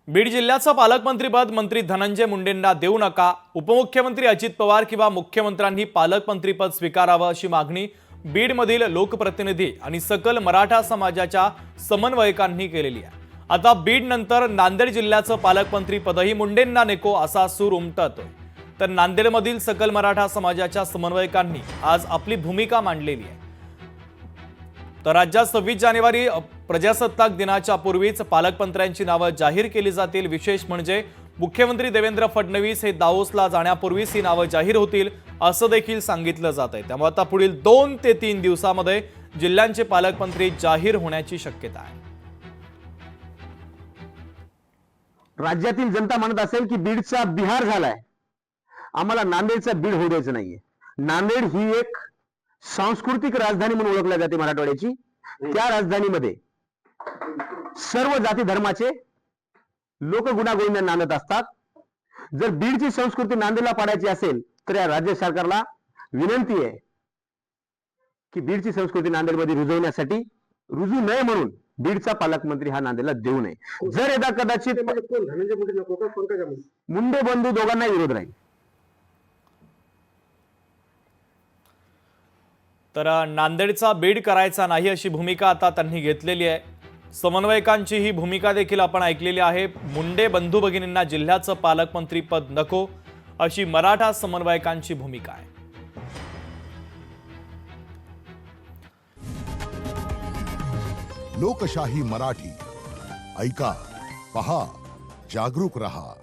बीड जिल्ह्याचं पालकमंत्रीपद मंत्री धनंजय मुंडेंना देऊ नका। उपमुख्यमंत्री अजित पवार किंवा मुख्यमंत्र्यांनी पालकमंत्रीपद स्वीकारावं अशी मागणी बीडमधील लोकप्रतिनिधी आणि सकल मराठा समाजाच्या समन्वयकांनी केलेली आहे। आता बीड नंतर नांदेड जिल्ह्याचं पालकमंत्रीपदही मुंडेंना नको असा सूर उमटतोय। तर नांदेडमधील सकल मराठा समाजाच्या समन्वयकांनी आज आपली भूमिका मांडलेली आहे। तर राज्यात 26 जानेवारी प्रजासत्ताक दिनाच्या पूर्वीच पालकमंत्र्यांची नावे जाहीर केली जातील। विशेष म्हणजे मुख्यमंत्री देवेंद्र फडणवीस हे दावोसला जाण्यापूर्वीच ही नावे जाहीर होतील असं देखील सांगितलं जात आहे। त्यामुळे आता पुढील 2 ते 3 दिवसांमध्ये जिल्ह्यांचे पालकमंत्री जाहीर होण्याची शक्यता आहे। राज्यातील जनता म्हणत असेल की बीडचा बिहार झालाय, आम्हाला नांदेडचा बीड होऊ द्यायचं नाहीये। नांदेड ही एक सांस्कृतिक राजधानी म्हणून ओळखली जाते मराठवाड्याची। त्या राजधानीमध्ये सर्व जाती धर्माचे लोक गुणागोविंदाने नांदत असतात। जर बीडची संस्कृती नांदेडला पाडायची असेल तर या राज्य सरकारला विनंती आहे की बीडची संस्कृती नांदेडमध्ये रुजवण्यासाठी रुजू नये म्हणून बीडचा पालकमंत्री हा नांदेडला देऊ नये। जर यदा कदाचित मुंडे बंधू दोघांना विरोध राहील। तर नांदेडचा बीड करायचा नाही अशी भूमिका आता त्यांनी घेतलेली आहे। समन्वयकांची ही भूमिका देखील आपण ऐकलेली आहे। मुंडे बंधू भगिनींना जिल्ह्याचं पालकमंत्री पद नको अशी मराठा समन्वयकांची भूमिका आहे। लोकशाही मराठी ऐका, पहा, जागरूक रहा।